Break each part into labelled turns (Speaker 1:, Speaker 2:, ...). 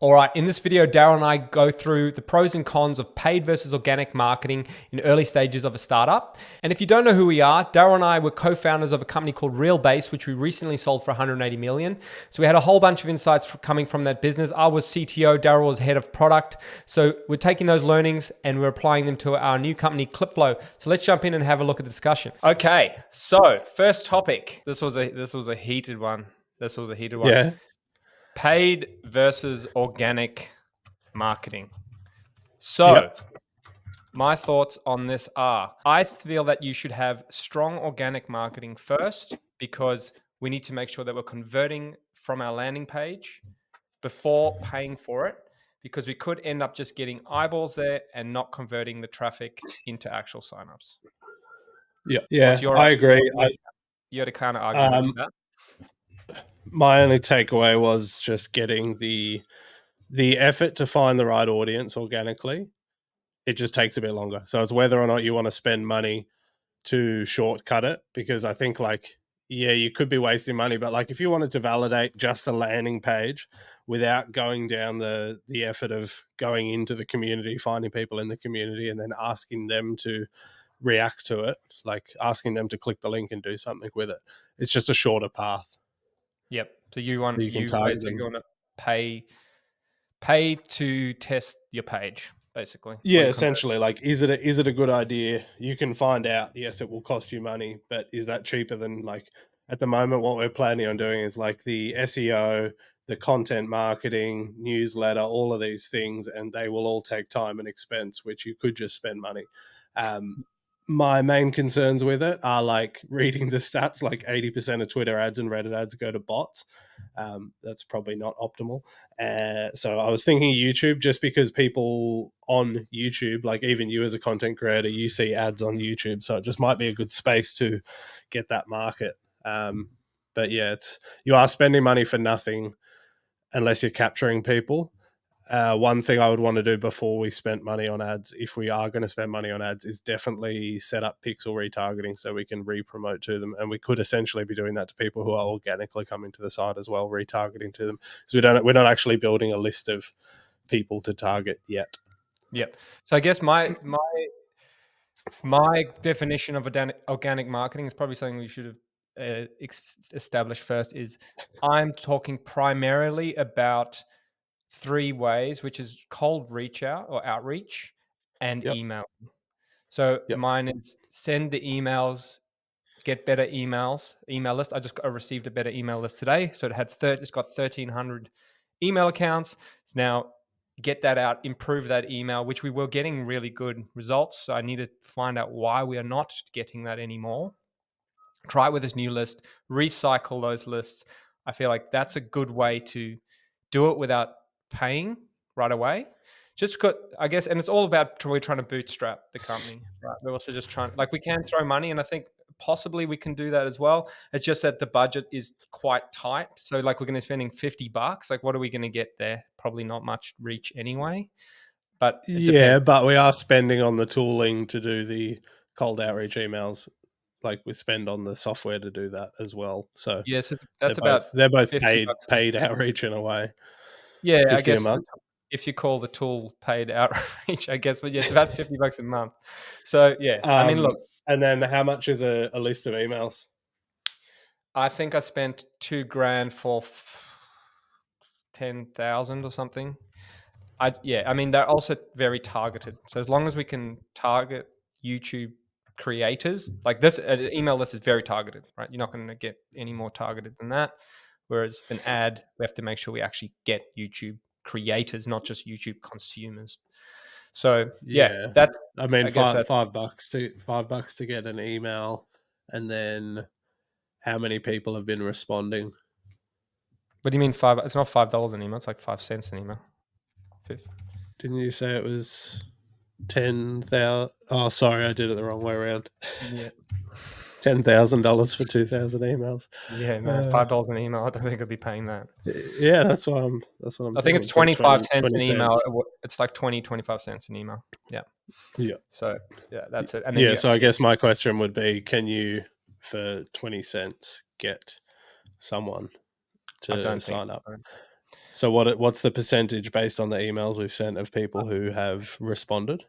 Speaker 1: All right, in this video, Darrell and I go through the pros and cons of paid versus organic marketing in early stages of a startup. And if you don't know who we are, Darrell and I were co-founders of a company called RealBase, which we recently sold for 180 million. So we had a whole bunch of insights coming from that business. I was CTO, Darrell was head of product. So we're taking those learnings and we're applying them to our new company, Clipflow. So let's jump in and have a look at the discussion. Okay, so first topic. This was a heated one.
Speaker 2: Yeah.
Speaker 1: Paid versus organic marketing. So my thoughts on this are, I feel that you should have strong organic marketing first because we need to make sure that we're converting from our landing page before paying for it, because we could end up just getting eyeballs there and not converting the traffic into actual signups.
Speaker 2: Yeah, I agree.
Speaker 1: You had a kind of argument to that?
Speaker 2: My only takeaway was just getting the effort to find the right audience organically. It just takes a bit longer. So it's whether or not you want to spend money to shortcut it, because I think you could be wasting money, but if you wanted to validate just a landing page without going down the effort of going into the community, finding people in the community and then asking them to react to it, like asking them to click the link and do something with it, it's just a shorter path.
Speaker 1: Yep. So you basically want to pay to test your page, basically.
Speaker 2: Yeah, essentially, is it a good idea? You can find out, yes, it will cost you money, but is that cheaper than at the moment what we're planning on doing is the SEO, the content marketing, newsletter, all of these things, and they will all take time and expense, which you could just spend money. My main concerns with it are reading the stats, 80% of Twitter ads and Reddit ads go to bots. That's probably not optimal. So I was thinking YouTube, just because people on YouTube, even you as a content creator, you see ads on YouTube. So it just might be a good space to get that market. But yeah, you are spending money for nothing unless you're capturing people. One thing I would want to do before we spent money on ads, if we are going to spend money on ads, is definitely set up pixel retargeting so we can re-promote to them. And we could essentially be doing that to people who are organically coming to the site as well, retargeting to them. So we're not actually building a list of people to target yet.
Speaker 1: Yep. So I guess my definition of organic marketing is probably something we should have established first. Is I'm talking primarily about 3 ways, which is cold reach out or outreach and email. So mine is send the emails, get better email list. I received a better email list today. So it's got 1,300 email accounts. So now get that out, improve that email, which we were getting really good results. So I need to find out why we are not getting that anymore. Try it with this new list, recycle those lists. I feel like that's a good way to do it without paying right away. Just because, I guess, and it's all about we're trying to bootstrap the company, right? We're also just trying, we can throw money, and I think possibly we can do that as well. It's just that the budget is quite tight. So we're going to be spending $50. What are we going to get there? Probably not much reach anyway. But
Speaker 2: but we are spending on the tooling to do the cold outreach emails. We spend on the software to do that as well. So
Speaker 1: yeah, so that's
Speaker 2: they're both paid
Speaker 1: $50
Speaker 2: outreach in a way.
Speaker 1: Yeah, I guess
Speaker 2: a month.
Speaker 1: If you call the tool paid outreach, I guess, but yeah, it's about $50 a month. So yeah, I mean, look.
Speaker 2: And then how much is a list of emails?
Speaker 1: I think I spent $2,000 for 10,000 or something. I mean, they're also very targeted. So as long as we can target YouTube creators, this email list is very targeted, right? You're not going to get any more targeted than that. Whereas an ad, we have to make sure we actually get YouTube creators, not just YouTube consumers. So that's.
Speaker 2: I mean, $5 to get an email, and then how many people have been responding?
Speaker 1: What do you mean $5? It's not $5 an email. It's 5 cents an email.
Speaker 2: Didn't you say it was 10,000? Oh, sorry, I did it the wrong way around.
Speaker 1: Yeah.
Speaker 2: $10,000 for 2,000 emails.
Speaker 1: Yeah, no, $5 an email. I don't think I'd be paying that.
Speaker 2: Yeah, that's what I'm.
Speaker 1: I think it's 25 cents an email. It's 25 cents an email. Yeah.
Speaker 2: Yeah.
Speaker 1: So yeah, that's it. And then
Speaker 2: so I guess my question would be: can you, for 20 cents, get someone to sign up? So what's the percentage based on the emails we've sent of people who have responded?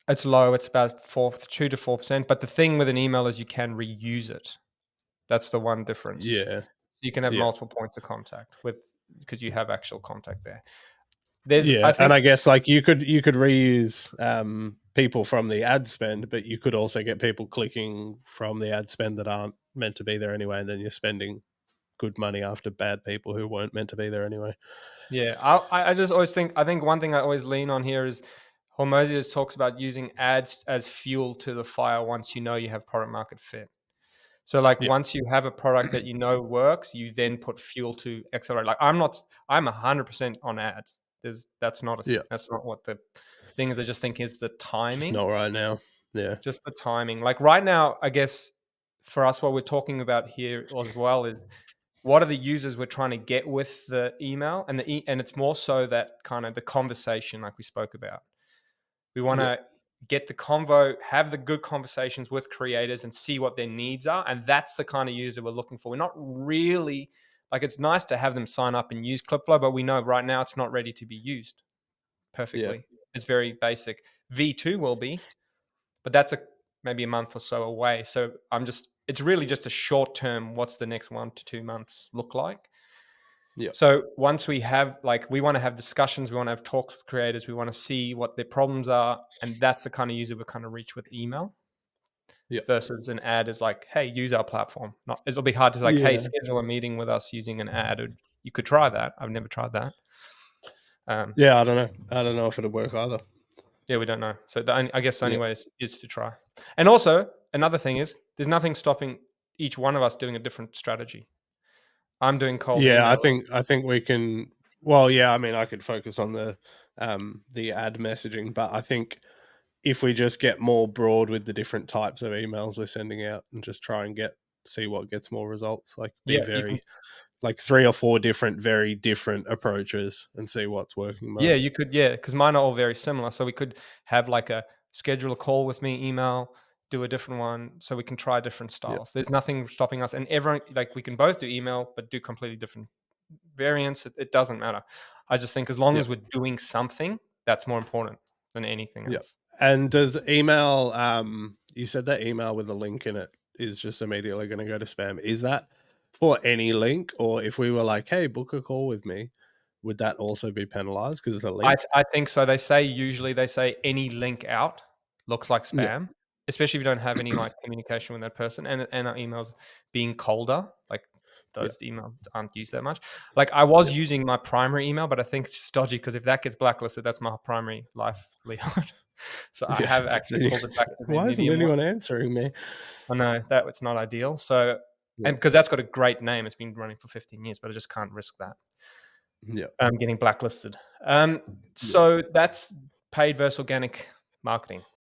Speaker 1: It's low. It's about 2 to 4%. But the thing with an email is you can reuse it. That's the one difference.
Speaker 2: Yeah.
Speaker 1: So you can have
Speaker 2: Yeah.
Speaker 1: multiple points of contact with because you have actual contact there. There's, I
Speaker 2: Yeah, and
Speaker 1: think,
Speaker 2: I guess like you could reuse people from the ad spend, but you could also get people clicking from the ad spend that aren't meant to be there anyway, and then you're spending good money after bad people who weren't meant to be there anyway.
Speaker 1: yeah. I just always think, I think one thing I always lean on here is Hormozius talks about using ads as fuel to the fire once you know you have product market fit. So like
Speaker 2: Yeah,
Speaker 1: once you have a product that you know works, you then put fuel to accelerate. Like I'm 100% on ads.
Speaker 2: yeah,
Speaker 1: That's not what the thing is. I just think is the
Speaker 2: just
Speaker 1: timing,
Speaker 2: not right now. Yeah,
Speaker 1: just the timing. Like right now, I guess for us, what we're talking about here as well is what are the users we're trying to get with the email, and and it's more so that kind of the conversation like we spoke about. We want
Speaker 2: yeah,
Speaker 1: to get the convo, have the good conversations with creators and see what their needs are. And that's the kind of user we're looking for. We're not really like, it's nice to have them sign up and use Clipflow, but we know right now it's not ready to be used
Speaker 2: yeah,
Speaker 1: perfectly. It's very basic. V2 will be, but that's maybe a month or so away. So it's really just a short term. What's the next 1 to 2 months look like?
Speaker 2: yeah,
Speaker 1: So once we have, like, we want to have discussions, we want to have talks with creators, we want to see what their problems are, and that's the kind of user we kind of reach with email
Speaker 2: yeah,
Speaker 1: versus an ad is like, hey, use our platform. Not, it'll be hard to like, hey,
Speaker 2: yeah,
Speaker 1: schedule a meeting with us using an ad. You could try that. I've never tried that. Um,
Speaker 2: yeah. I don't know. I don't know if it'll work either.
Speaker 1: yeah, we don't know. So I guess the only
Speaker 2: Yeah,
Speaker 1: way is to try. And also another thing is there's nothing stopping each one of us doing a different strategy. I'm doing cold
Speaker 2: yeah. I
Speaker 1: email.
Speaker 2: think I think we can. Well, yeah. I mean, I could focus on the ad messaging, but I think if we just get more broad with the different types of emails we're sending out and just try and see what gets more results, like be
Speaker 1: Yeah, you can.
Speaker 2: very like 3 or 4 different very different approaches and see what's working
Speaker 1: Yeah, you
Speaker 2: most.
Speaker 1: could, yeah, because mine are all very similar. So we could have like a schedule a call with me, email, do a different one, so we can try different
Speaker 2: Yeah,
Speaker 1: styles. There's nothing stopping us, and everyone, like, we can both do email, but do completely different variants. It doesn't matter. I just think as long
Speaker 2: yeah,
Speaker 1: as we're doing something, that's more important than anything
Speaker 2: yeah.
Speaker 1: else.
Speaker 2: And does email you said that email with a link in it is just immediately going to go to spam. Is that for any link, or if we were like, hey, book a call with me, would that also be penalized because it's a link?
Speaker 1: I think so. Usually they say any link out looks like
Speaker 2: Yeah,
Speaker 1: spam, especially if you don't have any like communication with that person, and our emails being colder, like
Speaker 2: yeah,
Speaker 1: those emails aren't used that much. Like I was
Speaker 2: yeah,
Speaker 1: using my primary email, but I think it's dodgy because if that gets blacklisted, that's my primary livelihood. So I
Speaker 2: yeah.
Speaker 1: have actually pulled it back to the
Speaker 2: Why isn't
Speaker 1: Medium one.
Speaker 2: anyone answering me?
Speaker 1: I know that it's not ideal. So,
Speaker 2: Yeah,
Speaker 1: and because that's got a great name, it's been running for 15 years, but I just can't risk that.
Speaker 2: yeah,
Speaker 1: Getting blacklisted.
Speaker 2: yeah.
Speaker 1: So that's paid versus organic marketing.